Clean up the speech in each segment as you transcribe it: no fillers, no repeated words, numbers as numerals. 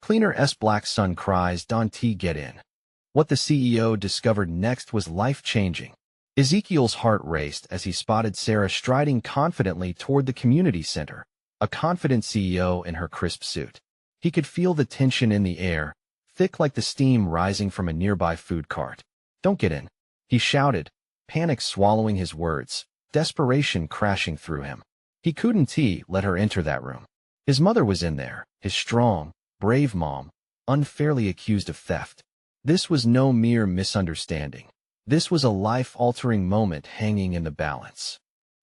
Cleaner Black Sun Cries, don't get in. What the CEO discovered next was life-changing. Ezekiel's heart raced as he spotted Sarah striding confidently toward the community center, a confident CEO in her crisp suit. He could feel the tension in the air, thick like the steam rising from a nearby food cart. "Don't get in," he shouted, panic swallowing his words, desperation crashing through him. He couldn't let her enter that room. His mother was in there, his strong, brave mom, unfairly accused of theft. This was no mere misunderstanding. This was a life-altering moment hanging in the balance.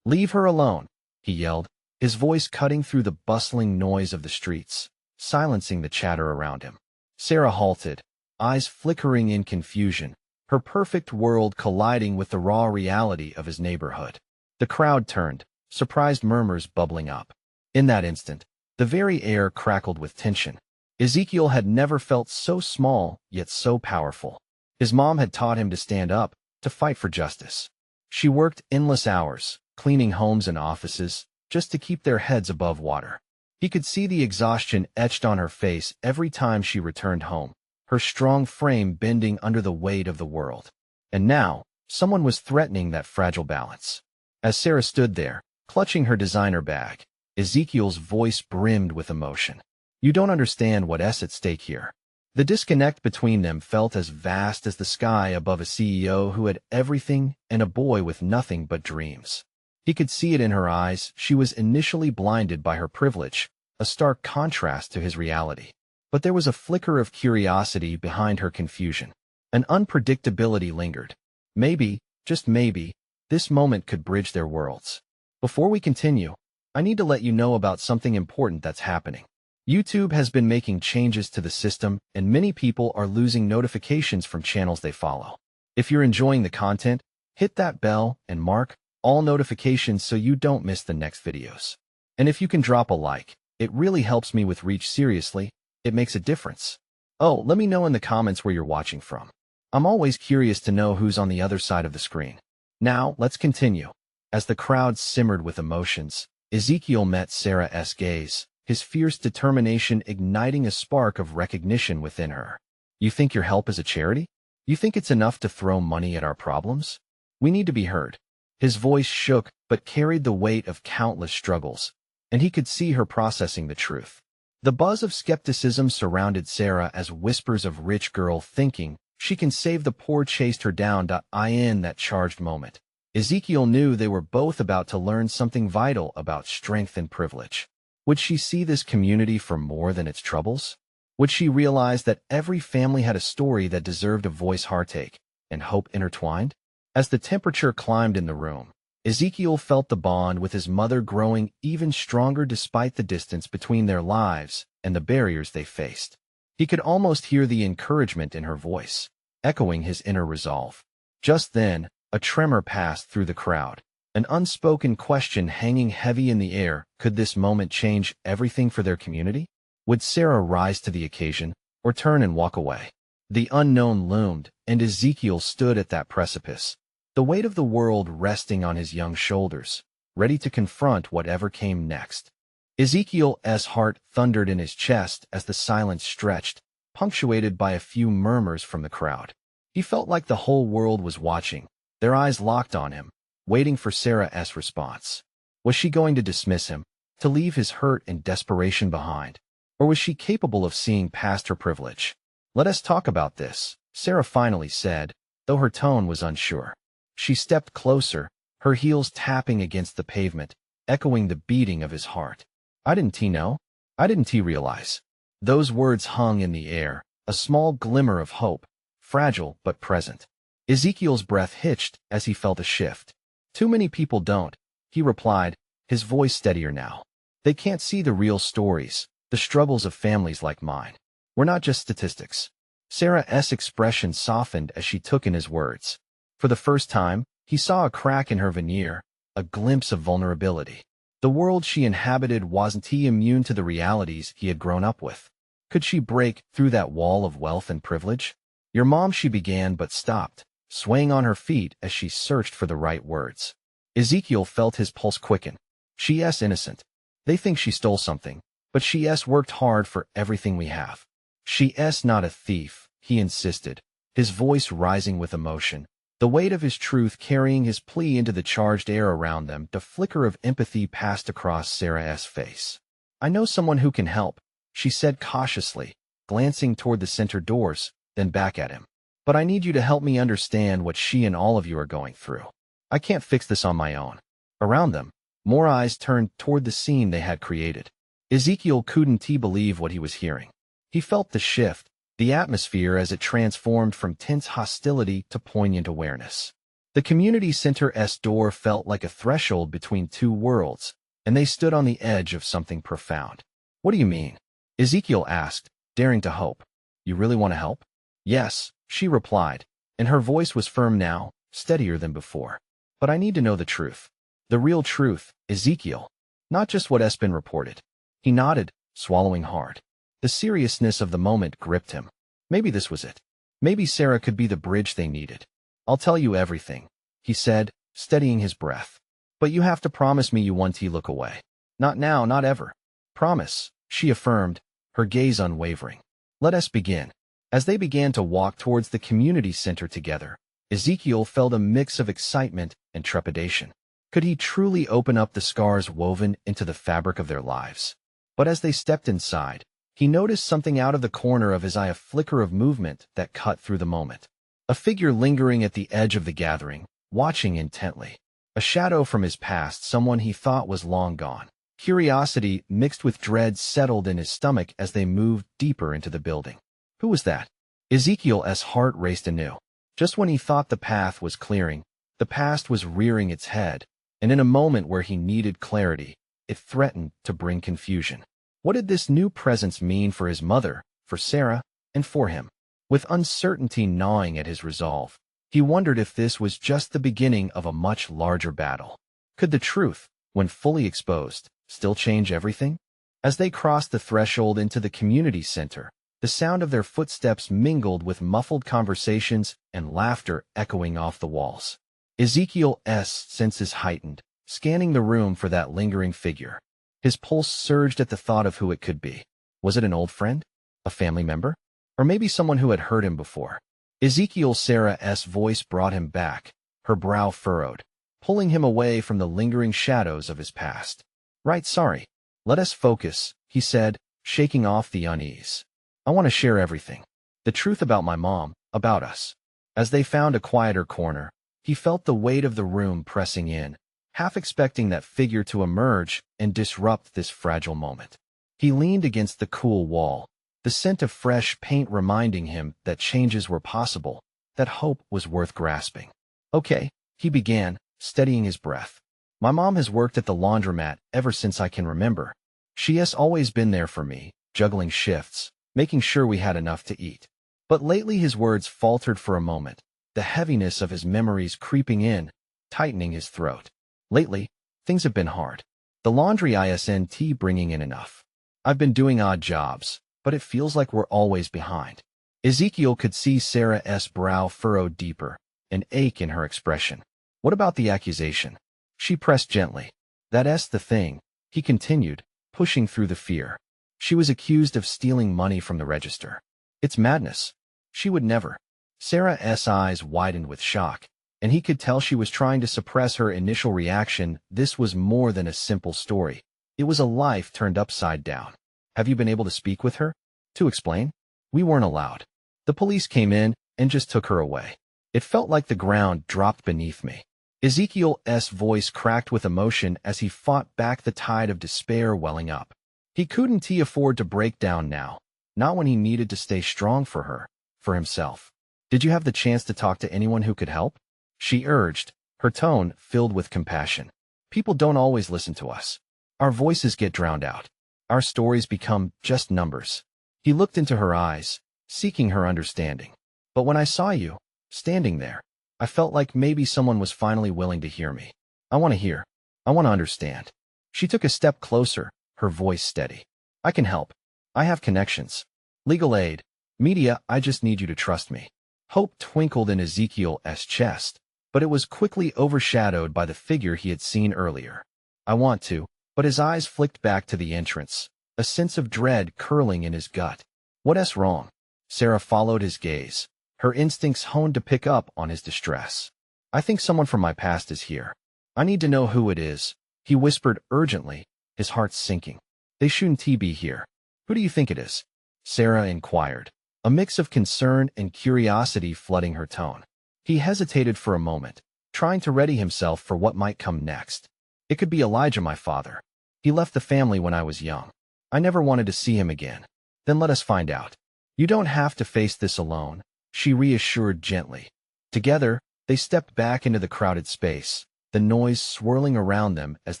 "Leave her alone," he yelled, his voice cutting through the bustling noise of the streets, silencing the chatter around him. Sarah halted, eyes flickering in confusion, her perfect world colliding with the raw reality of his neighborhood. The crowd turned, surprised murmurs bubbling up. In that instant, the very air crackled with tension. Ezekiel had never felt so small, yet so powerful. His mom had taught him to stand up, to fight for justice. She worked endless hours, cleaning homes and offices, just to keep their heads above water. He could see the exhaustion etched on her face every time she returned home, her strong frame bending under the weight of the world. And now, someone was threatening that fragile balance. As Sarah stood there, clutching her designer bag, Ezekiel's voice brimmed with emotion. "You don't understand what's at stake here." The disconnect between them felt as vast as the sky above a CEO who had everything and a boy with nothing but dreams. He could see it in her eyes. She was initially blinded by her privilege, a stark contrast to his reality. But there was a flicker of curiosity behind her confusion. An unpredictability lingered. Maybe, just maybe, this moment could bridge their worlds. Before we continue, I need to let you know about something important that's happening. YouTube has been making changes to the system, and many people are losing notifications from channels they follow. If you're enjoying the content, hit that bell and mark all notifications so you don't miss the next videos. And if you can drop a like, it really helps me with reach. Seriously, it makes a difference. Oh, let me know in the comments where you're watching from. I'm always curious to know who's on the other side of the screen. Now, let's continue. As the crowd simmered with emotions, Ezekiel met Sarah's gaze, his fierce determination igniting a spark of recognition within her. "You think your help is a charity? You think it's enough to throw money at our problems? We need to be heard." His voice shook but carried the weight of countless struggles, and he could see her processing the truth. The buzz of skepticism surrounded Sarah as whispers of rich girl thinking she can save the poor chased her down. In that charged moment, Ezekiel knew they were both about to learn something vital about strength and privilege. Would she see this community for more than its troubles? Would she realize that every family had a story that deserved a voice? Heartache and hope intertwined? As the temperature climbed in the room, Ezekiel felt the bond with his mother growing even stronger despite the distance between their lives and the barriers they faced. He could almost hear the encouragement in her voice, echoing his inner resolve. Just then, a tremor passed through the crowd. An unspoken question hanging heavy in the air. Could this moment change everything for their community? Would Sarah rise to the occasion, or turn and walk away? The unknown loomed, and Ezekiel stood at that precipice, the weight of the world resting on his young shoulders, ready to confront whatever came next. Ezekiel's heart thundered in his chest as the silence stretched, punctuated by a few murmurs from the crowd. He felt like the whole world was watching, their eyes locked on him, waiting for Sarah's response. Was she going to dismiss him, to leave his hurt and desperation behind? Or was she capable of seeing past her privilege? "Let us talk about this," Sarah finally said, though her tone was unsure. She stepped closer, her heels tapping against the pavement, echoing the beating of his heart. "I didn't know? I didn't realize." Those words hung in the air, a small glimmer of hope, fragile but present. Ezekiel's breath hitched as he felt a shift. "Too many people don't," he replied, his voice steadier now. "They can't see the real stories, the struggles of families like mine. We're not just statistics." Sarah's expression softened as she took in his words. For the first time, he saw a crack in her veneer, a glimpse of vulnerability. The world she inhabited wasn't immune to the realities he had grown up with. Could she break through that wall of wealth and privilege? "Your mom," she began but stopped, swaying on her feet as she searched for the right words. Ezekiel felt his pulse quicken. "She's innocent. They think she stole something, but she's worked hard for everything we have." She's not a thief, he insisted, his voice rising with emotion, the weight of his truth carrying his plea into the charged air around them. The flicker of empathy passed across Sarah's face. I know someone who can help, she said cautiously, glancing toward the center doors, then back at him. But I need you to help me understand what she and all of you are going through. I can't fix this on my own. Around them, more eyes turned toward the scene they had created. Ezekiel couldn't believe what he was hearing. He felt the shift, the atmosphere as it transformed from tense hostility to poignant awareness. The community center's door felt like a threshold between two worlds, and they stood on the edge of something profound. What do you mean? Ezekiel asked, daring to hope. You really want to help? Yes, she replied, and her voice was firm now, steadier than before. But I need to know the truth. The real truth, Ezekiel. Not just what's been reported. He nodded, swallowing hard. The seriousness of the moment gripped him. Maybe this was it. Maybe Sarah could be the bridge they needed. I'll tell you everything, he said, steadying his breath. But you have to promise me you won't look away. Not now, not ever. Promise, she affirmed, her gaze unwavering. Let us begin. As they began to walk towards the community center together, Ezekiel felt a mix of excitement and trepidation. Could he truly open up the scars woven into the fabric of their lives? But as they stepped inside, he noticed something out of the corner of his eye, a flicker of movement that cut through the moment. A figure lingering at the edge of the gathering, watching intently. A shadow from his past, someone he thought was long gone. Curiosity mixed with dread settled in his stomach as they moved deeper into the building. Who was that? Ezekiel's heart raced anew. Just when he thought the path was clearing, the past was rearing its head, and in a moment where he needed clarity, it threatened to bring confusion. What did this new presence mean for his mother, for Sarah, and for him? With uncertainty gnawing at his resolve, he wondered if this was just the beginning of a much larger battle. Could the truth, when fully exposed, still change everything? As they crossed the threshold into the community center, the sound of their footsteps mingled with muffled conversations and laughter echoing off the walls. Ezekiel's senses heightened, scanning the room for that lingering figure. His pulse surged at the thought of who it could be. Was it an old friend? A family member? Or maybe someone who had hurt him before? Sarah's voice brought him back, her brow furrowed, pulling him away from the lingering shadows of his past. Right, sorry. Let us focus, he said, shaking off the unease. I want to share everything. The truth about my mom, about us. As they found a quieter corner, he felt the weight of the room pressing in, half expecting that figure to emerge and disrupt this fragile moment. He leaned against the cool wall, the scent of fresh paint reminding him that changes were possible, that hope was worth grasping. Okay, he began, steadying his breath. My mom has worked at the laundromat ever since I can remember. She has always been there for me, juggling shifts, making sure we had enough to eat. But lately his words faltered for a moment, the heaviness of his memories creeping in, tightening his throat. Lately, things have been hard. The laundry isn't bringing in enough. I've been doing odd jobs, but it feels like we're always behind. Ezekiel could see Sarah's brow furrowed deeper, an ache in her expression. What about the accusation? She pressed gently. That's the thing, he continued, pushing through the fear. She was accused of stealing money from the register. It's madness. She would never. Sarah's eyes widened with shock, and he could tell she was trying to suppress her initial reaction. This was more than a simple story. It was a life turned upside down. Have you been able to speak with her? To explain? We weren't allowed. The police came in and just took her away. It felt like the ground dropped beneath me. Ezekiel's voice cracked with emotion as he fought back the tide of despair welling up. He couldn't afford to break down now, not when he needed to stay strong for her, for himself. Did you have the chance to talk to anyone who could help? She urged, her tone filled with compassion. People don't always listen to us. Our voices get drowned out. Our stories become just numbers. He looked into her eyes, seeking her understanding. But when I saw you, standing there, I felt like maybe someone was finally willing to hear me. I want to hear. I want to understand. She took a step closer, her voice steady. I can help. I have connections. Legal aid. Media, I just need you to trust me. Hope twinkled in Ezekiel's chest, but it was quickly overshadowed by the figure he had seen earlier. I want to, but his eyes flicked back to the entrance, a sense of dread curling in his gut. What's wrong? Sarah followed his gaze, her instincts honed to pick up on his distress. I think someone from my past is here. I need to know who it is, he whispered urgently, his heart sinking. They shouldn't be here. Who do you think it is? Sarah inquired, a mix of concern and curiosity flooding her tone. He hesitated for a moment, trying to ready himself for what might come next. It could be Elijah, my father. He left the family when I was young. I never wanted to see him again. Then let us find out. You don't have to face this alone, she reassured gently. Together, they stepped back into the crowded space, the noise swirling around them as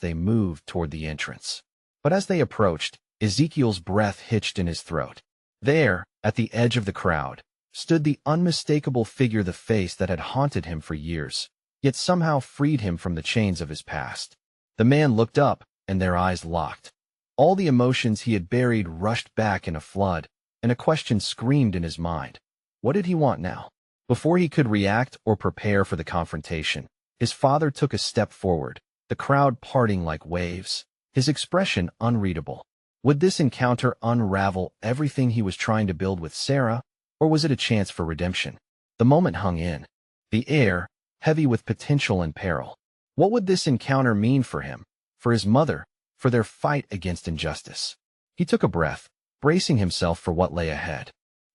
they moved toward the entrance. But as they approached, Ezekiel's breath hitched in his throat. There, at the edge of the crowd, stood the unmistakable figure, the face that had haunted him for years, yet somehow freed him from the chains of his past. The man looked up, and their eyes locked. All the emotions he had buried rushed back in a flood, and a question screamed in his mind. What did he want now? Before he could react or prepare for the confrontation, his father took a step forward, the crowd parting like waves, his expression unreadable. Would this encounter unravel everything he was trying to build with Sarah, or was it a chance for redemption? The moment hung in, the air heavy with potential and peril. What would this encounter mean for him, for his mother, for their fight against injustice? He took a breath, bracing himself for what lay ahead.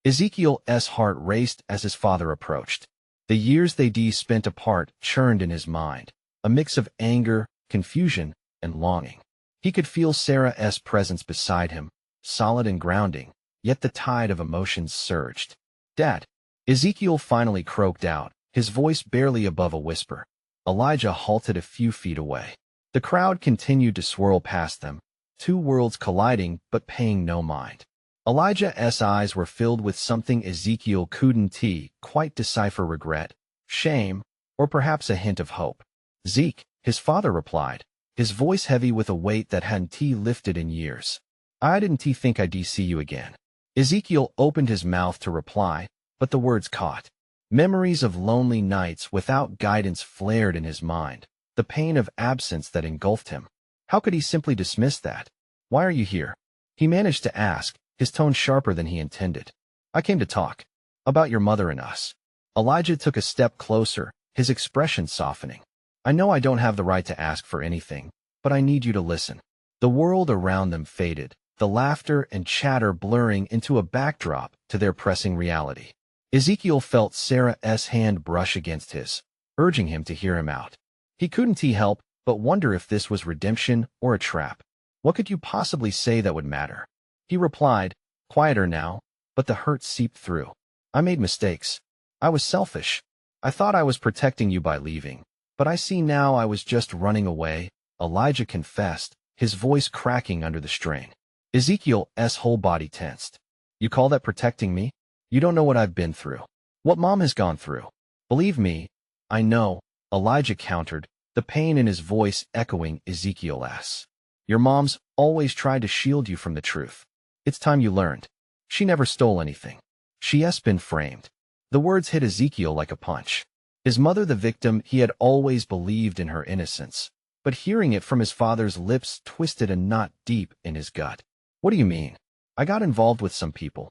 Ezekiel's heart raced as his father approached. The years they spent apart churned in his mind, a mix of anger, confusion, and longing. He could feel Sarah's presence beside him, solid and grounding, yet the tide of emotions surged. Dad, Ezekiel finally croaked out, his voice barely above a whisper. Elijah halted a few feet away. The crowd continued to swirl past them, two worlds colliding but paying no mind. Elijah's eyes were filled with something Ezekiel couldn't quite decipher: regret, shame, or perhaps a hint of hope. Zeke, his father replied, his voice heavy with a weight that hadn't lifted in years. I didn't think I'd see you again. Ezekiel opened his mouth to reply, but the words caught. Memories of lonely nights without guidance flared in his mind, the pain of absence that engulfed him. How could he simply dismiss that? Why are you here? He managed to ask, his tone sharper than he intended. I came to talk. About your mother and us. Elijah took a step closer, his expression softening. I know I don't have the right to ask for anything, but I need you to listen. The world around them faded, the laughter and chatter blurring into a backdrop to their pressing reality. Ezekiel felt Sarah's hand brush against his, urging him to hear him out. He couldn't help but wonder if this was redemption or a trap. What could you possibly say that would matter? He replied, quieter now, but the hurt seeped through. I made mistakes. I was selfish. I thought I was protecting you by leaving, but I see now I was just running away, Elijah confessed, his voice cracking under the strain. Ezekiel's whole body tensed. You call that protecting me? You don't know what I've been through. What Mom has gone through. Believe me, I know, Elijah countered, the pain in his voice echoing Ezekiel's. Your mom's always tried to shield you from the truth. It's time you learned. She never stole anything. She's been framed. The words hit Ezekiel like a punch. His mother, the victim, he had always believed in her innocence, but hearing it from his father's lips twisted a knot deep in his gut. What do you mean? I got involved with some people.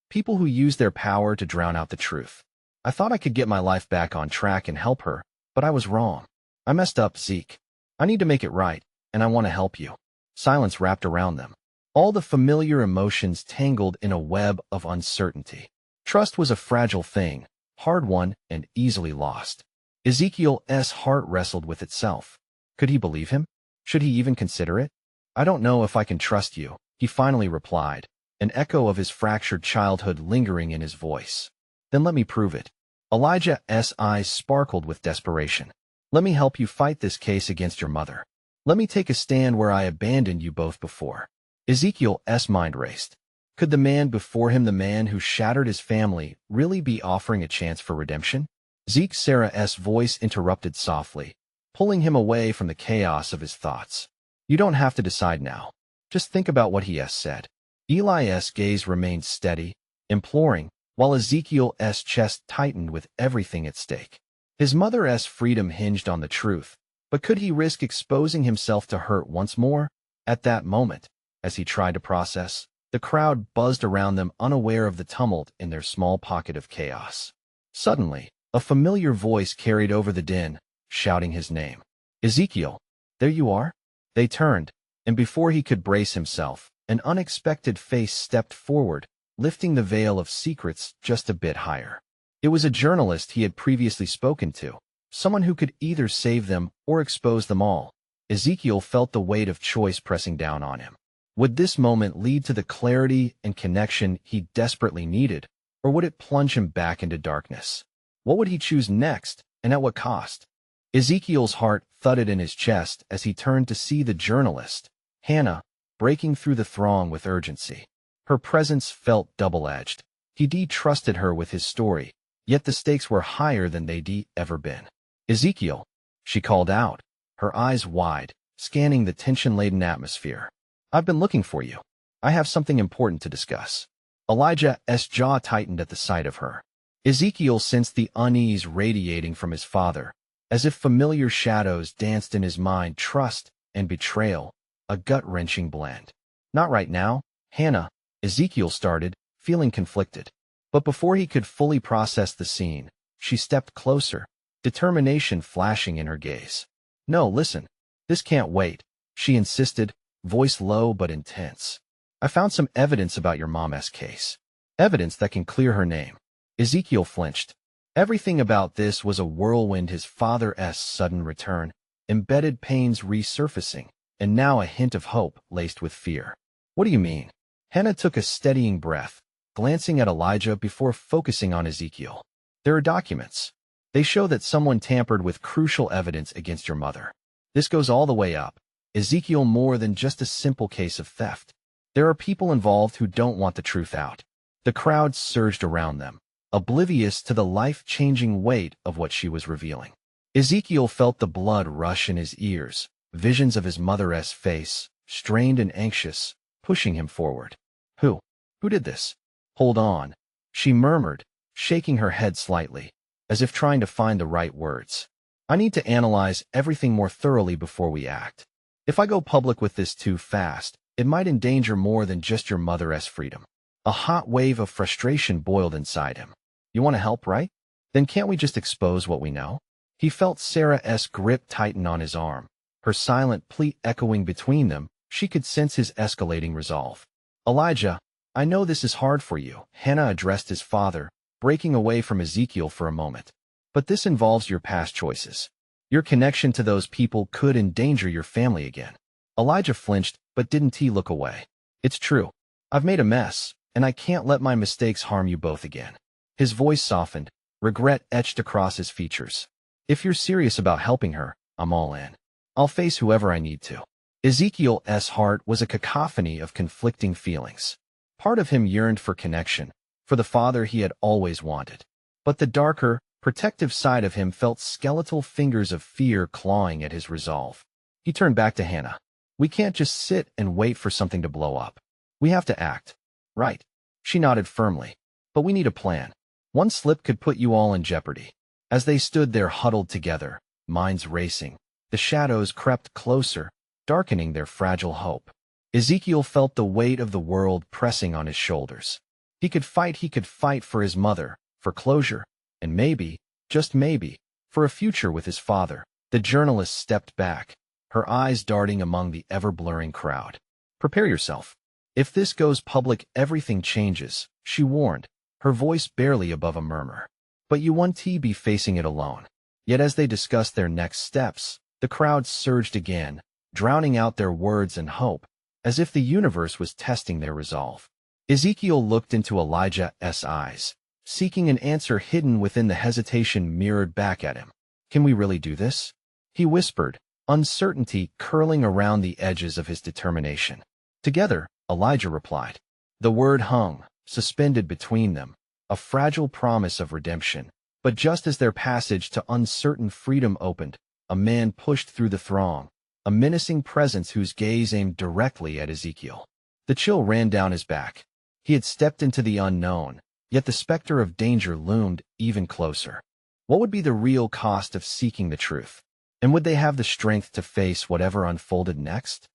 People who use their power to drown out the truth. I thought I could get my life back on track and help her, but I was wrong. I messed up, Zeke. I need to make it right, and I want to help you. Silence wrapped around them. All the familiar emotions tangled in a web of uncertainty. Trust was a fragile thing, hard-won and easily lost. Ezekiel's heart wrestled with itself. Could he believe him? Should he even consider it? I don't know if I can trust you, he finally replied, an echo of his fractured childhood lingering in his voice. Then let me prove it. Elijah's eyes sparkled with desperation. Let me help you fight this case against your mother. Let me take a stand where I abandoned you both before. Ezekiel's mind raced. Could the man before him, the man who shattered his family, really be offering a chance for redemption? Sarah's voice interrupted softly, pulling him away from the chaos of his thoughts. You don't have to decide now. Just think about what he has said. Eli's gaze remained steady, imploring, while Ezekiel's chest tightened with everything at stake. His mother's freedom hinged on the truth, but could he risk exposing himself to hurt once more? At that moment, as he tried to process, The crowd buzzed around them, unaware of the tumult in their small pocket of chaos. Suddenly, a familiar voice carried over the din, shouting his name. Ezekiel, there you are? They turned, and before he could brace himself, an unexpected face stepped forward, lifting the veil of secrets just a bit higher. It was a journalist he had previously spoken to, someone who could either save them or expose them all. Ezekiel felt the weight of choice pressing down on him. Would this moment lead to the clarity and connection he desperately needed, or would it plunge him back into darkness? What would he choose next, and at what cost? Ezekiel's heart thudded in his chest as he turned to see the journalist, Hannah, breaking through the throng with urgency. Her presence felt double-edged. He'd trusted her with his story, yet the stakes were higher than they'd ever been. Ezekiel, she called out, her eyes wide, scanning the tension-laden atmosphere. I've been looking for you. I have something important to discuss. Elijah's jaw tightened at the sight of her. Ezekiel sensed the unease radiating from his father, as if familiar shadows danced in his mind, trust and betrayal, a gut-wrenching blend. Not right now, Hannah, Ezekiel started, feeling conflicted. But before he could fully process the scene, she stepped closer, determination flashing in her gaze. No, listen. This can't wait, she insisted, voice low but intense. I found some evidence about your mom's case. Evidence that can clear her name. Ezekiel flinched. Everything about this was a whirlwind: his father's sudden return, embedded pains resurfacing, and now a hint of hope laced with fear. What do you mean? Hannah took a steadying breath, glancing at Elijah before focusing on Ezekiel. There are documents. They show that someone tampered with crucial evidence against your mother. This goes all the way up. Ezekiel, more than just a simple case of theft. There are people involved who don't want the truth out. The crowd surged around them, oblivious to the life-changing weight of what she was revealing. Ezekiel felt the blood rush in his ears, visions of his mother's face, strained and anxious, pushing him forward. Who did this? Hold on, she murmured, shaking her head slightly, as if trying to find the right words. I need to analyze everything more thoroughly before we act. If I go public with this too fast, it might endanger more than just your mother's freedom. A hot wave of frustration boiled inside him. You want to help, right? Then can't we just expose what we know? He felt Sarah's grip tighten on his arm, her silent plea echoing between them. She could sense his escalating resolve. Elijah, I know this is hard for you, Hannah addressed his father, breaking away from Ezekiel for a moment. But this involves your past choices. Your connection to those people could endanger your family again. Elijah flinched, but didn't he look away? It's true. I've made a mess, and I can't let my mistakes harm you both again. His voice softened, regret etched across his features. If you're serious about helping her, I'm all in. I'll face whoever I need to. Ezekiel's heart was a cacophony of conflicting feelings. Part of him yearned for connection, for the father he had always wanted. But the darker, protective side of him felt skeletal fingers of fear clawing at his resolve. He turned back to Hannah. We can't just sit and wait for something to blow up. We have to act. Right. She nodded firmly. But we need a plan. One slip could put you all in jeopardy. As they stood there huddled together, minds racing, the shadows crept closer, darkening their fragile hope. Ezekiel felt the weight of the world pressing on his shoulders. He could fight for his mother, for closure, and maybe, just maybe, for a future with his father. The journalist stepped back, her eyes darting among the ever-blurring crowd. Prepare yourself. If this goes public, everything changes, she warned, her voice barely above a murmur. But you won't be facing it alone. Yet as they discussed their next steps, the crowd surged again, drowning out their words and hope, as if the universe was testing their resolve. Ezekiel looked into Elijah's eyes, seeking an answer hidden within the hesitation mirrored back at him. Can we really do this? He whispered, uncertainty curling around the edges of his determination. Together, Elijah replied. The word hung, suspended between them, a fragile promise of redemption. But just as their passage to uncertain freedom opened, a man pushed through the throng, a menacing presence whose gaze aimed directly at Ezekiel. The chill ran down his back. He had stepped into the unknown, yet the specter of danger loomed even closer. What would be the real cost of seeking the truth? And would they have the strength to face whatever unfolded next?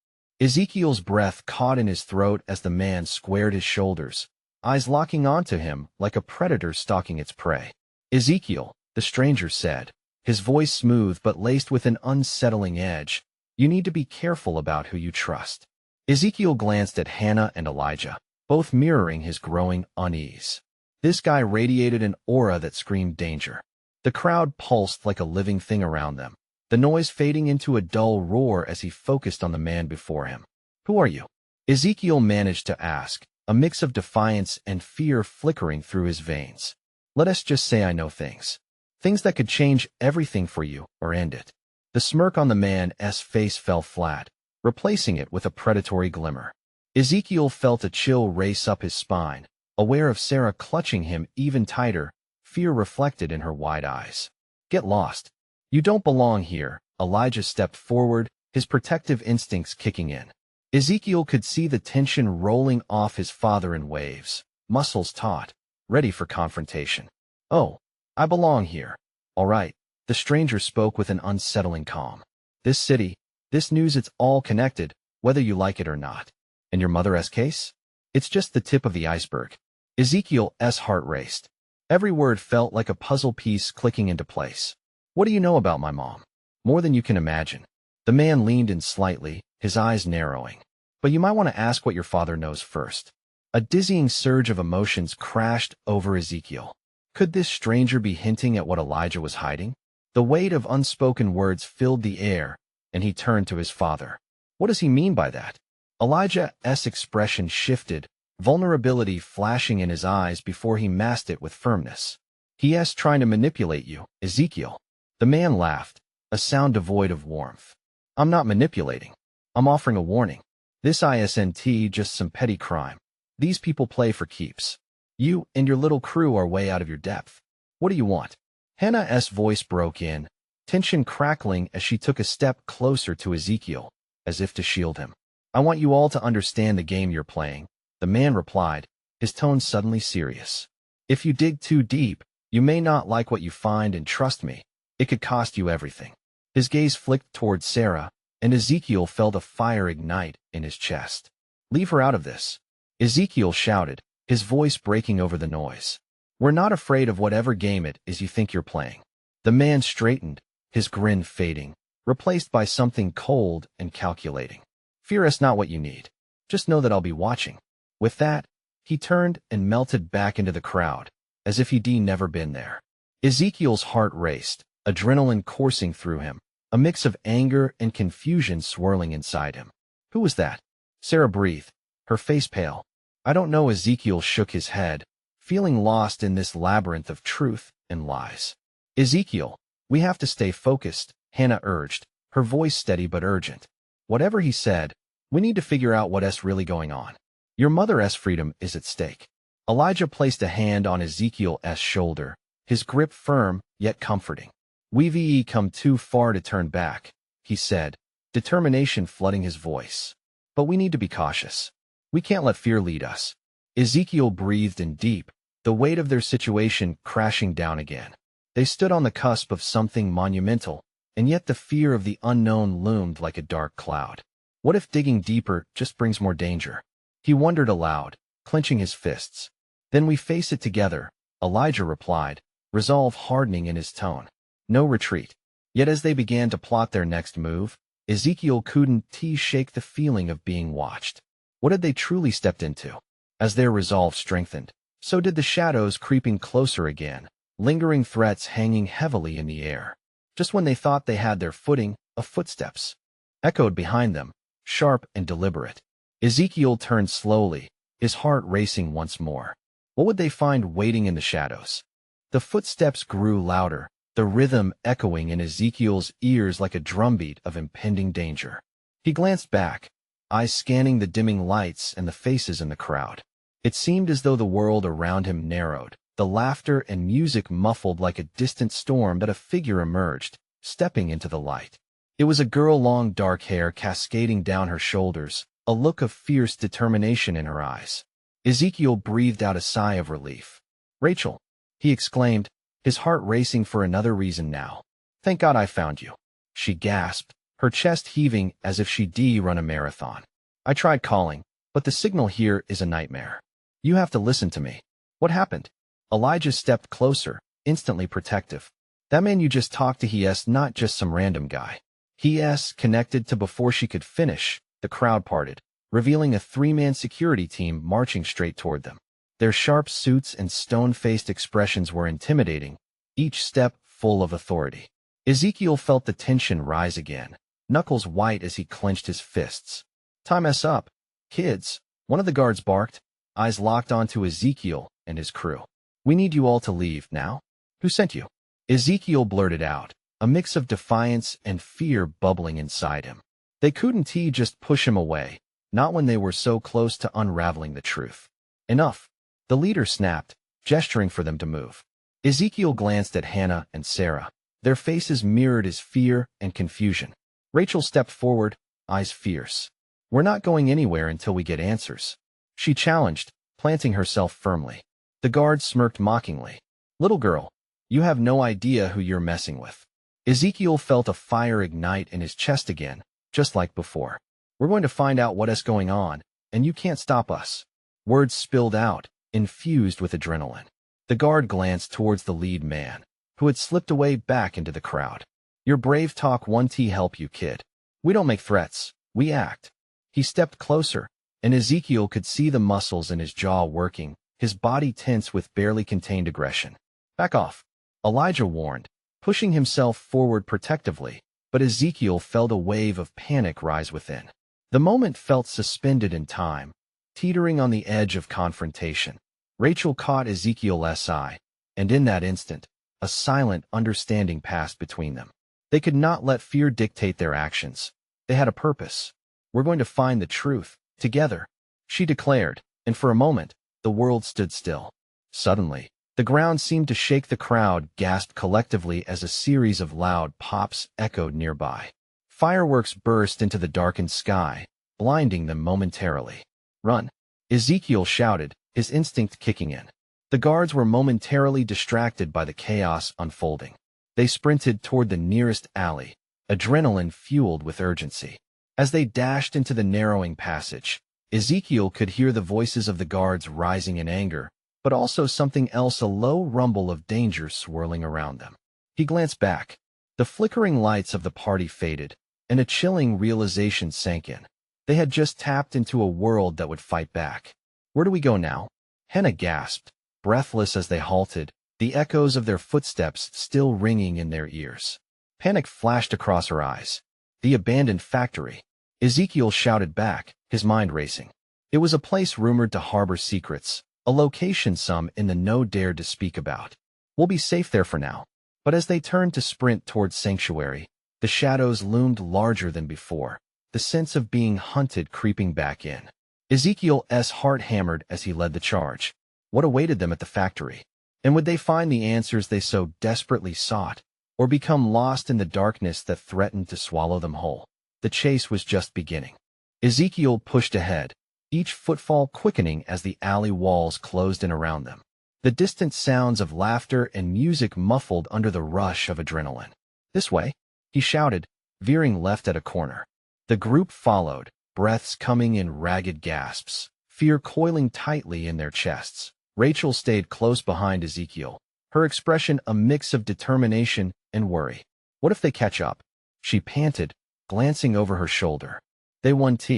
Ezekiel's breath caught in his throat as the man squared his shoulders, eyes locking onto him like a predator stalking its prey. "Ezekiel," the stranger said, his voice smooth but laced with an unsettling edge, "you need to be careful about who you trust." Ezekiel glanced at Hannah and Elijah, both mirroring his growing unease. This guy radiated an aura that screamed danger. The crowd pulsed like a living thing around them, the noise fading into a dull roar as he focused on the man before him. "Who are you?" Ezekiel managed to ask, a mix of defiance and fear flickering through his veins. "Let us just say I know things. Things that could change everything for you or end it." The smirk on the man's face fell flat, replacing it with a predatory glimmer. Ezekiel felt a chill race up his spine, aware of Sarah clutching him even tighter, fear reflected in her wide eyes. "Get lost. You don't belong here." Elijah stepped forward, his protective instincts kicking in. Ezekiel could see the tension rolling off his father in waves, muscles taut, ready for confrontation. "Oh, I belong here. All right," the stranger spoke with an unsettling calm. "This city, this news, it's all connected, whether you like it or not. And your mother's case? It's just the tip of the iceberg." Ezekiel's heart raced. Every word felt like a puzzle piece clicking into place. "What do you know about my mom?" "More than you can imagine." The man leaned in slightly, his eyes narrowing. "But you might want to ask what your father knows first." A dizzying surge of emotions crashed over Ezekiel. Could this stranger be hinting at what Elijah was hiding? The weight of unspoken words filled the air, and he turned to his father. "What does he mean by that?" Elijah's expression shifted, vulnerability flashing in his eyes before he masked it with firmness. "He's trying to manipulate you, Ezekiel." The man laughed, a sound devoid of warmth. "I'm not manipulating. I'm offering a warning. This isn't just some petty crime. These people play for keeps. You and your little crew are way out of your depth. What do you want?" Hannah's voice broke in, tension crackling as she took a step closer to Ezekiel, as if to shield him. "I want you all to understand the game you're playing," the man replied, his tone suddenly serious. "If you dig too deep, you may not like what you find, and trust me, it could cost you everything." His gaze flicked toward Sarah, and Ezekiel felt a fire ignite in his chest. "Leave her out of this," Ezekiel shouted, his voice breaking over the noise. "We're not afraid of whatever game it is you think you're playing." The man straightened, his grin fading, replaced by something cold and calculating. "Fear is not what you need. Just know that I'll be watching." With that, he turned and melted back into the crowd, as if he'd never been there. Ezekiel's heart raced, adrenaline coursing through him, a mix of anger and confusion swirling inside him. "Who was that?" Sarah breathed, her face pale. "I don't know." Ezekiel shook his head, feeling lost in this labyrinth of truth and lies. "Ezekiel, we have to stay focused," Hannah urged, her voice steady but urgent. "Whatever he said, we need to figure out what's really going on. Your mother's freedom is at stake." Elijah placed a hand on Ezekiel's shoulder, his grip firm yet comforting. "We've come too far to turn back," he said, determination flooding his voice. "But we need to be cautious. We can't let fear lead us." Ezekiel breathed in deep, the weight of their situation crashing down again. They stood on the cusp of something monumental, and yet the fear of the unknown loomed like a dark cloud. What if digging deeper just brings more danger? He wondered aloud, clenching his fists. "Then we face it together," Elijah replied, resolve hardening in his tone. "No retreat." Yet as they began to plot their next move, Ezekiel couldn't shake the feeling of being watched. What had they truly stepped into? As their resolve strengthened, so did the shadows creeping closer again, lingering threats hanging heavily in the air. Just when they thought they had their footing, a footsteps echoed behind them, sharp and deliberate. Ezekiel turned slowly, his heart racing once more. What would they find waiting in the shadows? The footsteps grew louder, the rhythm echoing in Ezekiel's ears like a drumbeat of impending danger. He glanced back, eyes scanning the dimming lights and the faces in the crowd. It seemed as though the world around him narrowed, the laughter and music muffled like a distant storm, that a figure emerged, stepping into the light. It was a girl, long dark hair cascading down her shoulders, a look of fierce determination in her eyes. Ezekiel breathed out a sigh of relief. "Rachel," he exclaimed, his heart racing for another reason now. "Thank God I found you," she gasped, her chest heaving as if she'd run a marathon. I tried calling, but the signal here is a nightmare. You have to listen to me. What happened? Elijah stepped closer, instantly protective. That man you just talked to, he's not just some random guy. He's connected to. Before she could finish, the crowd parted, revealing a three-man security team marching straight toward them. Their sharp suits and stone-faced expressions were intimidating, each step full of authority. Ezekiel felt the tension rise again, knuckles white as he clenched his fists. Time us up, kids, one of the guards barked, eyes locked onto Ezekiel and his crew. We need you all to leave now. Who sent you? Ezekiel blurted out, a mix of defiance and fear bubbling inside him. They couldn't just push him away, not when they were so close to unraveling the truth. Enough. The leader snapped, gesturing for them to move. Ezekiel glanced at Hannah and Sarah. Their faces mirrored his fear and confusion. Rachel stepped forward, eyes fierce. We're not going anywhere until we get answers, she challenged, planting herself firmly. The guard smirked mockingly. Little girl, you have no idea who you're messing with. Ezekiel felt a fire ignite in his chest again, just like before. We're going to find out what's going on, and you can't stop us. Words spilled out, infused with adrenaline. The guard glanced towards the lead man, who had slipped away back into the crowd. Your brave talk won't help you, kid. We don't make threats, we act. He stepped closer, and Ezekiel could see the muscles in his jaw working, his body tense with barely contained aggression. Back off, Elijah warned, pushing himself forward protectively, but Ezekiel felt a wave of panic rise within. The moment felt suspended in time, teetering on the edge of confrontation. Rachel caught Ezekiel's eye, and in that instant, a silent understanding passed between them. They could not let fear dictate their actions. They had a purpose. We're going to find the truth, together, she declared, and for a moment, the world stood still. Suddenly, the ground seemed to shake. The crowd gasped collectively as a series of loud pops echoed nearby. Fireworks burst into the darkened sky, blinding them momentarily. Run! Ezekiel shouted, his instinct kicking in. The guards were momentarily distracted by the chaos unfolding. They sprinted toward the nearest alley, adrenaline fueled with urgency. As they dashed into the narrowing passage, Ezekiel could hear the voices of the guards rising in anger, but also something else, a low rumble of danger swirling around them. He glanced back. The flickering lights of the party faded, and a chilling realization sank in. They had just tapped into a world that would fight back. Where do we go now? Hannah gasped, breathless as they halted, the echoes of their footsteps still ringing in their ears. Panic flashed across her eyes. The abandoned factory. Ezekiel shouted back, his mind racing. It was a place rumored to harbor secrets, a location some in the know dared to speak about. We'll be safe there for now. But as they turned to sprint towards sanctuary, the shadows loomed larger than before, the sense of being hunted creeping back in. Ezekiel's heart hammered as he led the charge. What awaited them at the factory? And would they find the answers they so desperately sought, or become lost in the darkness that threatened to swallow them whole? The chase was just beginning. Ezekiel pushed ahead, each footfall quickening as the alley walls closed in around them. The distant sounds of laughter and music muffled under the rush of adrenaline. This way, he shouted, veering left at a corner. The group followed, breaths coming in ragged gasps, fear coiling tightly in their chests. Rachel stayed close behind Ezekiel, her expression a mix of determination and worry. What if they catch up? She panted, glancing over her shoulder. They won't,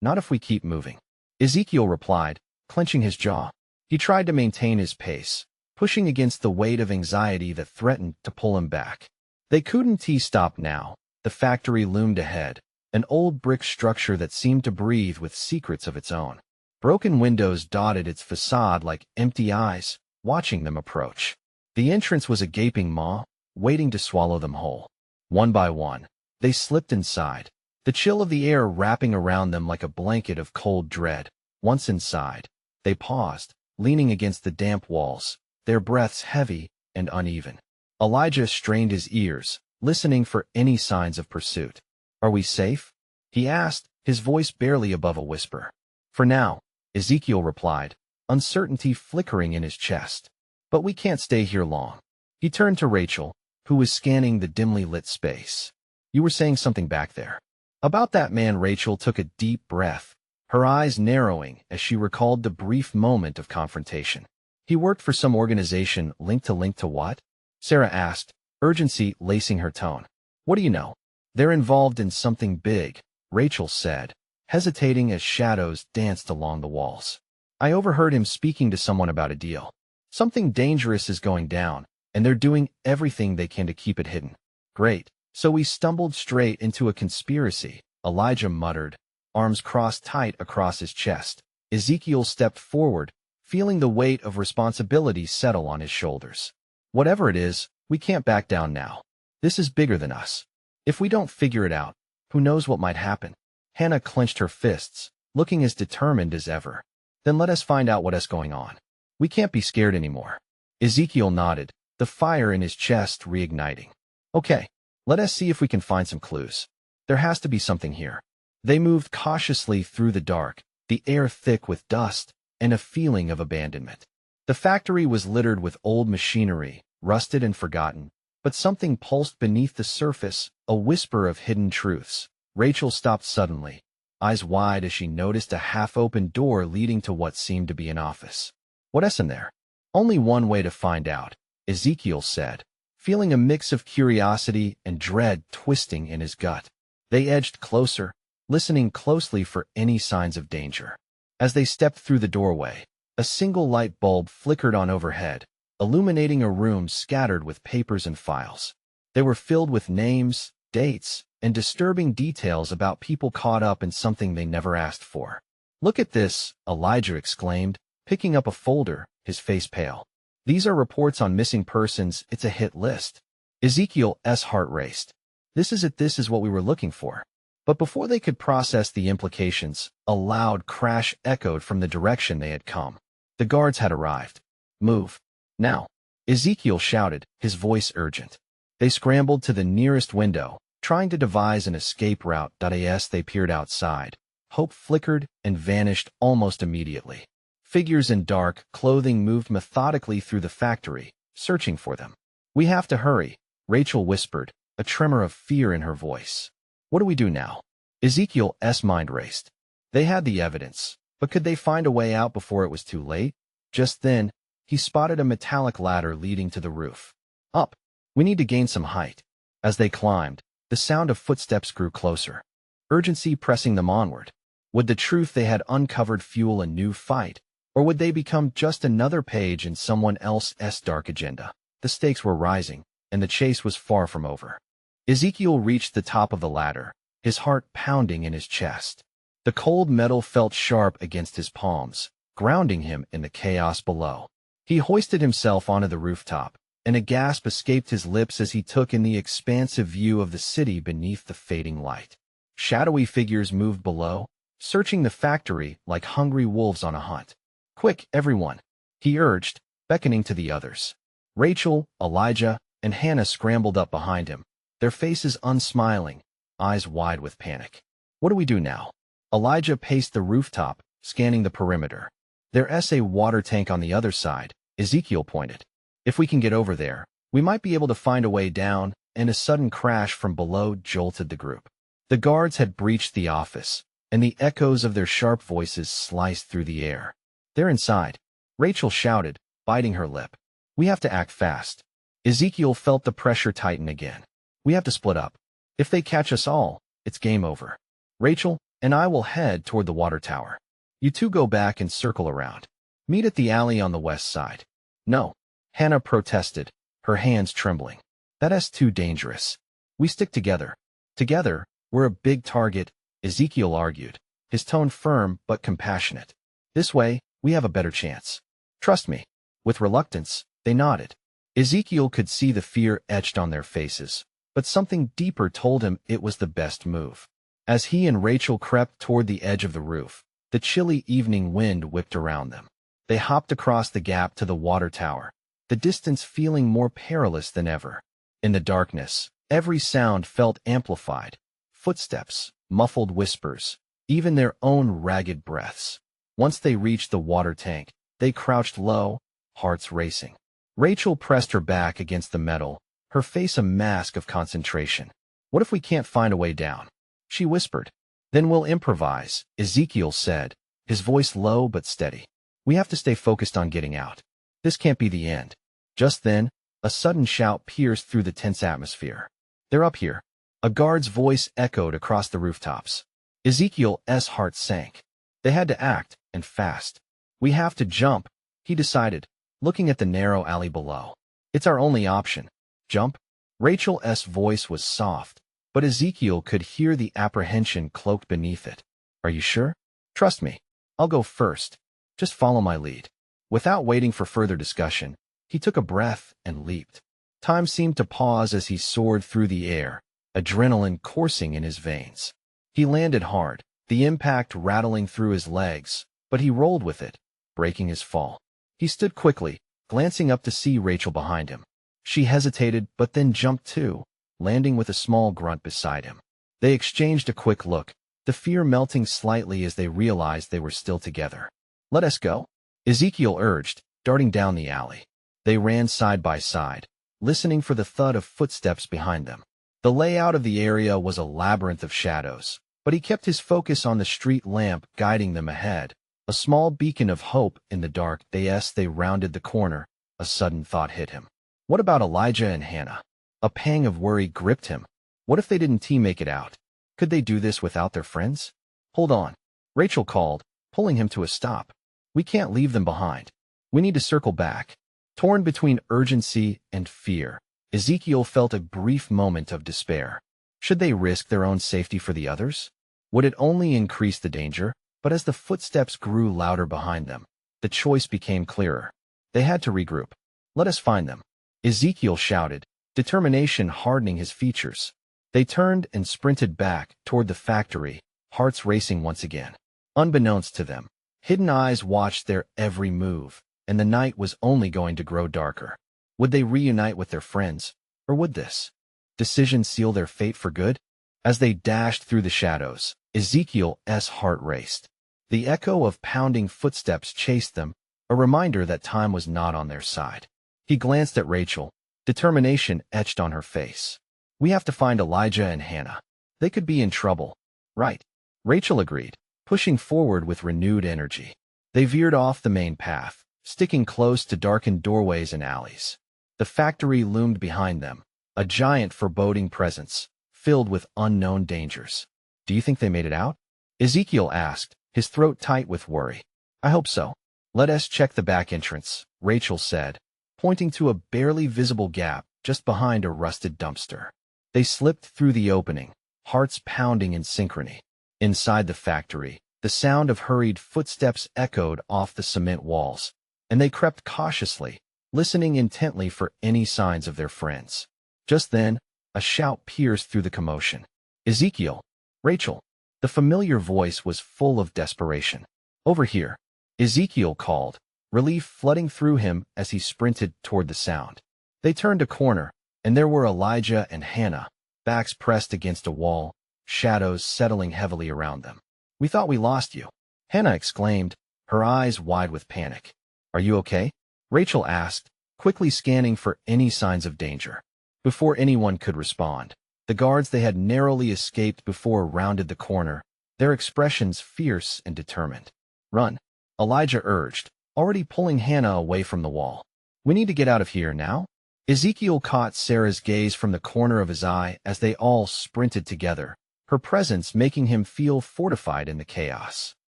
not if we keep moving. Ezekiel replied, clenching his jaw. He tried to maintain his pace, pushing against the weight of anxiety that threatened to pull him back. They couldn't stop now. The factory loomed ahead, an old brick structure that seemed to breathe with secrets of its own. Broken windows dotted its facade like empty eyes, watching them approach. The entrance was a gaping maw, waiting to swallow them whole. One by one, they slipped inside, the chill of the air wrapping around them like a blanket of cold dread. Once inside, they paused, leaning against the damp walls, their breaths heavy and uneven. Elijah strained his ears, listening for any signs of pursuit. Are we safe? He asked, his voice barely above a whisper. For now, Ezekiel replied, uncertainty flickering in his chest. But we can't stay here long. He turned to Rachel, who was scanning the dimly lit space. You were saying something back there. About that man. Rachel took a deep breath, her eyes narrowing as she recalled the brief moment of confrontation. He worked for some organization linked to what? Sarah asked, urgency lacing her tone. What do you know? They're involved in something big, Rachel said, hesitating as shadows danced along the walls. I overheard him speaking to someone about a deal. Something dangerous is going down, and they're doing everything they can to keep it hidden. Great. So we stumbled straight into a conspiracy, Elijah muttered, arms crossed tight across his chest. Ezekiel stepped forward, feeling the weight of responsibility settle on his shoulders. Whatever it is, we can't back down now. This is bigger than us. If we don't figure it out, who knows what might happen? Hannah clenched her fists, looking as determined as ever. Then let us find out what's going on. We can't be scared anymore. Ezekiel nodded, the fire in his chest reigniting. Okay, let us see if we can find some clues. There has to be something here. They moved cautiously through the dark, the air thick with dust, and a feeling of abandonment. The factory was littered with old machinery, rusted and forgotten, but something pulsed beneath the surface, a whisper of hidden truths. Rachel stopped suddenly, eyes wide as she noticed a half-open door leading to what seemed to be an office. What's in there? Only one way to find out, Ezekiel said, feeling a mix of curiosity and dread twisting in his gut. They edged closer, listening closely for any signs of danger. As they stepped through the doorway, a single light bulb flickered on overhead, illuminating a room scattered with papers and files. They were filled with names, dates, and disturbing details about people caught up in something they never asked for. Look at this, Elijah exclaimed, picking up a folder, his face pale. These are reports on missing persons. It's a hit list. Ezekiel's heart raced. This is what we were looking for. But before they could process the implications, a loud crash echoed from the direction they had come. The guards had arrived. Move. Now. Ezekiel shouted, his voice urgent. They scrambled to the nearest window, trying to devise an escape route. As they peered outside, hope flickered and vanished almost immediately. Figures in dark clothing moved methodically through the factory, searching for them. We have to hurry, Rachel whispered, a tremor of fear in her voice. What do we do now? Ezekiel's mind raced. They had the evidence, but could they find a way out before it was too late? Just then, he spotted a metallic ladder leading to the roof. Up. We need to gain some height. As they climbed, the sound of footsteps grew closer, urgency pressing them onward. Would the truth they had uncovered fuel a new fight, or would they become just another page in someone else's dark agenda? The stakes were rising, and the chase was far from over. Ezekiel reached the top of the ladder, his heart pounding in his chest. The cold metal felt sharp against his palms, grounding him in the chaos below. He hoisted himself onto the rooftop, and a gasp escaped his lips as he took in the expansive view of the city beneath the fading light. Shadowy figures moved below, searching the factory like hungry wolves on a hunt. Quick, everyone, he urged, beckoning to the others. Rachel, Elijah, and Hannah scrambled up behind him, their faces unsmiling, eyes wide with panic. What do we do now? Elijah paced the rooftop, scanning the perimeter. There's a water tank on the other side, Ezekiel pointed. If we can get over there, we might be able to find a way down, and a sudden crash from below jolted the group. The guards had breached the office, and the echoes of their sharp voices sliced through the air. They're inside, Rachel shouted, biting her lip. We have to act fast. Ezekiel felt the pressure tighten again. We have to split up. If they catch us all, it's game over. Rachel and I will head toward the water tower. You two go back and circle around. Meet at the alley on the west side. No, Hannah protested, her hands trembling. That's too dangerous. We stick together. Together, we're a big target, Ezekiel argued, his tone firm but compassionate. This way, we have a better chance. Trust me. With reluctance, they nodded. Ezekiel could see the fear etched on their faces, but something deeper told him it was the best move. As he and Rachel crept toward the edge of the roof, the chilly evening wind whipped around them. They hopped across the gap to the water tower, the distance feeling more perilous than ever. In the darkness, every sound felt amplified. Footsteps, muffled whispers, even their own ragged breaths. Once they reached the water tank, they crouched low, hearts racing. Rachel pressed her back against the metal, her face a mask of concentration. What if we can't find a way down? She whispered. Then we'll improvise, Ezekiel said, his voice low but steady. We have to stay focused on getting out. This can't be the end. Just then, a sudden shout pierced through the tense atmosphere. They're up here. A guard's voice echoed across the rooftops. Ezekiel's heart sank. They had to act, and fast. We have to jump, he decided, looking at the narrow alley below. It's our only option. Jump? Rachel's voice was soft, but Ezekiel could hear the apprehension cloaked beneath it. Are you sure? Trust me. I'll go first. Just follow my lead. Without waiting for further discussion, he took a breath and leaped. Time seemed to pause as he soared through the air, adrenaline coursing in his veins. He landed hard, the impact rattling through his legs, but he rolled with it, breaking his fall. He stood quickly, glancing up to see Rachel behind him. She hesitated but then jumped too, landing with a small grunt beside him. They exchanged a quick look, the fear melting slightly as they realized they were still together. Let us go, Ezekiel urged, darting down the alley. They ran side by side, listening for the thud of footsteps behind them. The layout of the area was a labyrinth of shadows, but he kept his focus on the street lamp guiding them ahead, a small beacon of hope in the dark. As they rounded the corner, a sudden thought hit him. What about Elijah and Hannah? A pang of worry gripped him. What if they didn't make it out? Could they do this without their friends? Hold on, Rachel called, pulling him to a stop. We can't leave them behind. We need to circle back. Torn between urgency and fear, Ezekiel felt a brief moment of despair. Should they risk their own safety for the others? Would it only increase the danger? But as the footsteps grew louder behind them, the choice became clearer. They had to regroup. Let us find them, Ezekiel shouted, determination hardening his features. They turned and sprinted back toward the factory, hearts racing once again. Unbeknownst to them, hidden eyes watched their every move, and the night was only going to grow darker. Would they reunite with their friends, or would this decision seal their fate for good? As they dashed through the shadows, Ezekiel's heart raced. The echo of pounding footsteps chased them, a reminder that time was not on their side. He glanced at Rachel, determination etched on her face. We have to find Elijah and Hannah. They could be in trouble. Right, Rachel agreed, pushing forward with renewed energy. They veered off the main path, sticking close to darkened doorways and alleys. The factory loomed behind them, a giant foreboding presence, filled with unknown dangers. Do you think they made it out? Ezekiel asked, his throat tight with worry. I hope so. Let us check the back entrance, Rachel said, pointing to a barely visible gap just behind a rusted dumpster. They slipped through the opening, hearts pounding in synchrony. Inside the factory, the sound of hurried footsteps echoed off the cement walls, and they crept cautiously, listening intently for any signs of their friends. Just then, a shout pierced through the commotion. Ezekiel! Rachel! The familiar voice was full of desperation. Over here, Ezekiel called, relief flooding through him as he sprinted toward the sound. They turned a corner, and there were Elijah and Hannah, backs pressed against a wall, shadows settling heavily around them. We thought we lost you, Hannah exclaimed, her eyes wide with panic. Are you okay? Rachel asked, quickly scanning for any signs of danger. Before anyone could respond, the guards they had narrowly escaped before rounded the corner, their expressions fierce and determined. Run, Elijah urged, already pulling Hannah away from the wall. We need to get out of here now. Ezekiel caught Sarah's gaze from the corner of his eye as they all sprinted together, her presence making him feel fortified in the chaos.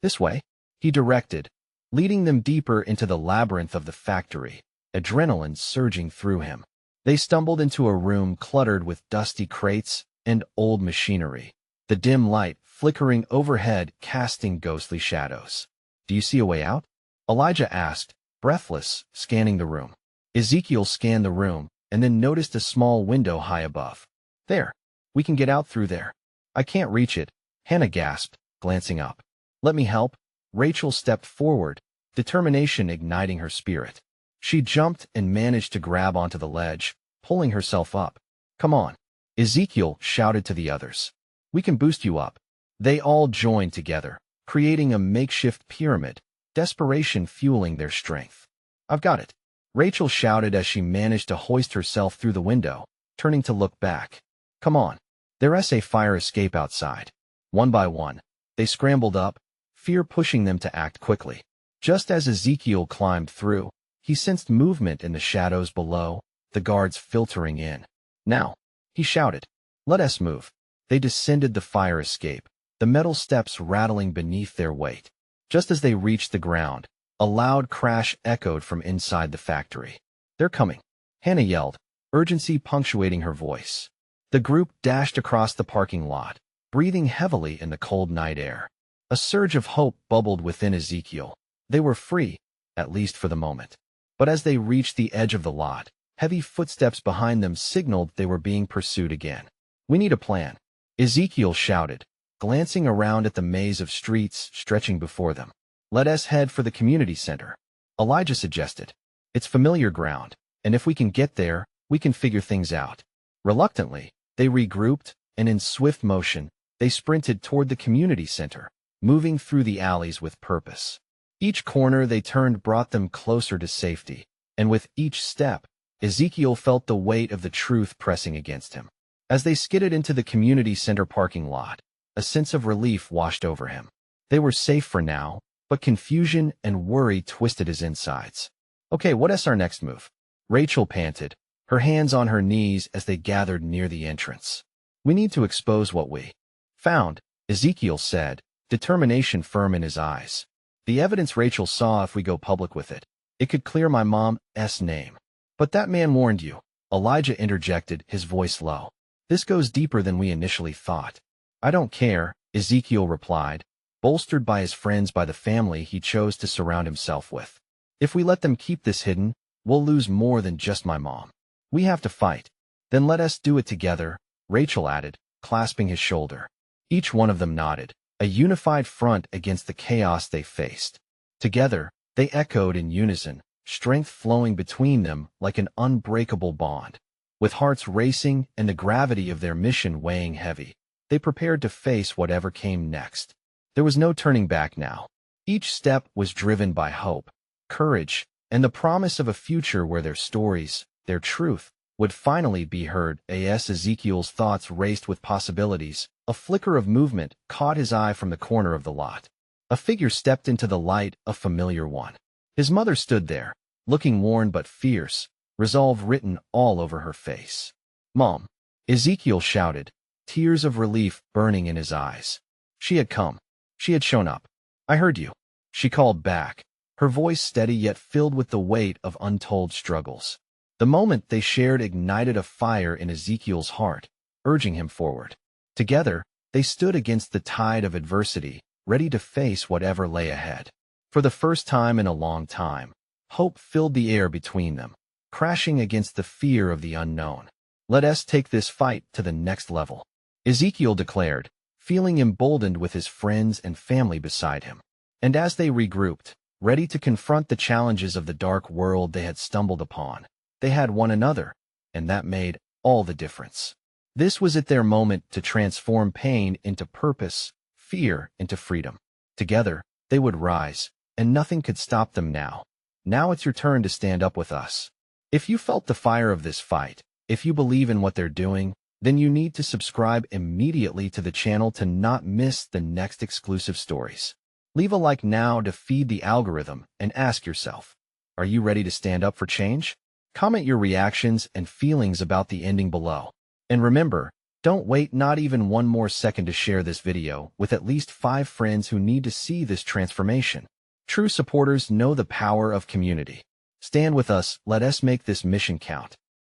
This way, he directed, leading them deeper into the labyrinth of the factory, adrenaline surging through him. They stumbled into a room cluttered with dusty crates and old machinery, the dim light flickering overhead casting ghostly shadows. Do you see a way out? Elijah asked, breathless, scanning the room. Ezekiel scanned the room and then noticed a small window high above. There, we can get out through there. I can't reach it, Hannah gasped, glancing up. Let me help. Rachel stepped forward, determination igniting her spirit. She jumped and managed to grab onto the ledge, pulling herself up. Come on, Ezekiel shouted to the others. We can boost you up. They all joined together, creating a makeshift pyramid, desperation fueling their strength. I've got it, Rachel shouted as she managed to hoist herself through the window, turning to look back. Come on, there's a fire escape outside. One by one, they scrambled up, fear pushing them to act quickly. Just as Ezekiel climbed through, he sensed movement in the shadows below, the guards filtering in. "Now," he shouted, "let us move." They descended the fire escape, the metal steps rattling beneath their weight. Just as they reached the ground, a loud crash echoed from inside the factory. "They're coming," Hannah yelled, urgency punctuating her voice. The group dashed across the parking lot, breathing heavily in the cold night air. A surge of hope bubbled within Ezekiel. They were free, at least for the moment. But as they reached the edge of the lot, heavy footsteps behind them signaled they were being pursued again. "We need a plan," Ezekiel shouted, glancing around at the maze of streets stretching before them. "Let us head for the community center," Elijah suggested. "It's familiar ground, and if we can get there, we can figure things out." Reluctantly, they regrouped, and in swift motion, they sprinted toward the community center, moving through the alleys with purpose. Each corner they turned brought them closer to safety, and with each step, Ezekiel felt the weight of the truth pressing against him. As they skidded into the community center parking lot, a sense of relief washed over him. They were safe for now, but confusion and worry twisted his insides. "Okay, what's our next move?" Rachel panted, her hands on her knees as they gathered near the entrance. "We need to expose what we found," Ezekiel said, determination firm in his eyes. "The evidence Rachel saw, if we go public with it, it could clear my mom's name." "But that man warned you," Elijah interjected, his voice low. "This goes deeper than we initially thought." "I don't care," Ezekiel replied, bolstered by his friends, by the family he chose to surround himself with. "If we let them keep this hidden, we'll lose more than just my mom. We have to fight." "Then let us do it together," Rachel added, clasping his shoulder. Each one of them nodded, a unified front against the chaos they faced. Together, they echoed in unison, strength flowing between them like an unbreakable bond. With hearts racing and the gravity of their mission weighing heavy, they prepared to face whatever came next. There was no turning back now. Each step was driven by hope, courage, and the promise of a future where their stories, their truth, would finally be heard. As Ezekiel's thoughts raced with possibilities, a flicker of movement caught his eye from the corner of the lot. A figure stepped into the light, a familiar one. His mother stood there, looking worn but fierce, resolve written all over her face. "Mom!" Ezekiel shouted, tears of relief burning in his eyes. She had come. She had shown up. "I heard you," she called back, her voice steady yet filled with the weight of untold struggles. The moment they shared ignited a fire in Ezekiel's heart, urging him forward. Together, they stood against the tide of adversity, ready to face whatever lay ahead. For the first time in a long time, hope filled the air between them, crashing against the fear of the unknown. "Let us take this fight to the next level," Ezekiel declared, feeling emboldened with his friends and family beside him. And as they regrouped, ready to confront the challenges of the dark world they had stumbled upon, they had one another, and that made all the difference. This was at their moment to transform pain into purpose, fear into freedom. Together, they would rise, and nothing could stop them now. Now it's your turn to stand up with us. If you felt the fire of this fight, if you believe in what they're doing, then you need to subscribe immediately to the channel to not miss the next exclusive stories. Leave a like now to feed the algorithm and ask yourself, are you ready to stand up for change? Comment your reactions and feelings about the ending below. And remember, don't wait not even one more second to share this video with at least 5 friends who need to see this transformation. True supporters know the power of community. Stand with us, let us make this mission count.